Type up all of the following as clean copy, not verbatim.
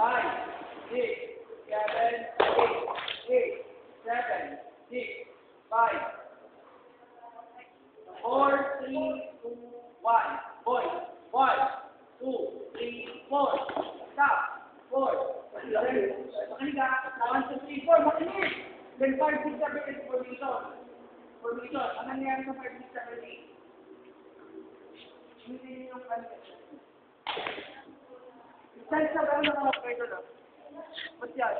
6, 7, 8, 7, 6, 5, 4, 3, 2, 1. Boy, 1, 2, 3, 4. Stop. 4. Makinig ka. 1, 2, 3, 4. Makinig. Then 5, 6, 7, 8. Formation. Formation. Ano nangyari sa 5, 6, 7, 8? Hindi yung kanina. Saan sa gano'n na mga kayo doon? Ba't yan?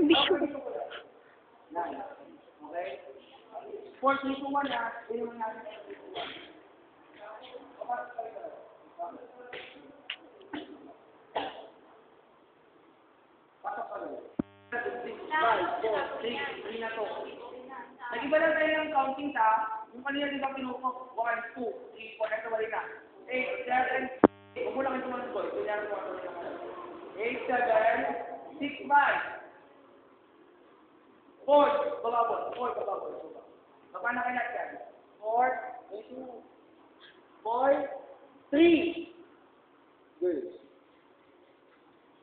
Bisyo. Okay? 4, 3, 2, 1 na. Hindi naman natin. Pasok ka doon. 6, 5, 4, 3 na to. Nag-iba lang tayo ng counting ta. Yung kanina din ba pinukok? 1, 2, 3, 4. Ito balik na. 8, 7, huwag mo lang ito mga boy. Kunyari mo ako naman. 8, 7, 6, 5. 4, bababot. 4, bababot. Paano kayo natin? 4, 2, 4, 3. Girls.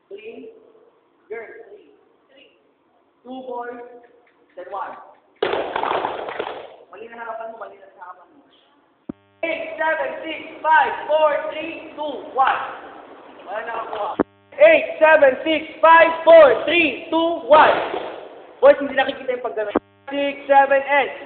3. Girls. 3. 2 boys. Then 1. Mali na harapan mo, mali na sa harapan mo. 8, 7, 6, 5, 4, 3, 2, 1. Wala na ako. 8, 7, 6, 5, 4, 3, 2, 1. Boys, hindi nakikita yung paggamit. 6, 7,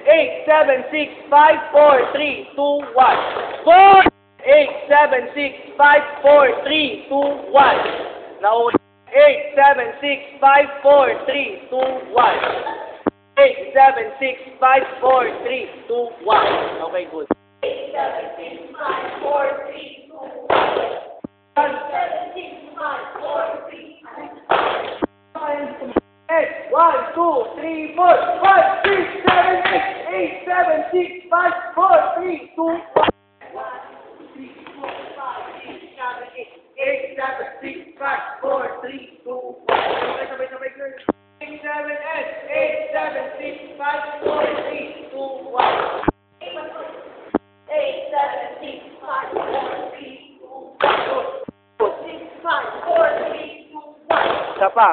8, 7, 6, 5, 4, 3, 2, 1. Boys! 8, 7, 6, 5, 4, 3, 2, 1. Now, 8, 7, 6, 5, 4, 3, 2, 1. 8, 7, 6, 5, 4, 3, 2, 1. Okay, good. 8, 7, 6, 5, 4, 3, 2, 1. 7, 6, 5, 4, 3, 2, 1. 8, 1, 2, 3, 4, 5, 6, 7, 8, 8, 7, 6, 5, 4, 3, 2, 1. 8, 7, 6, 5, 4, 3, 2, 1. Sabay, girl. 8, 7, 8, 7, 6, 5, 4, 3, 2, 1. 8, 7, 6, 5, 4, 3, 2, 1. 6, 5, 4, 3, 2, 1. Isa pa.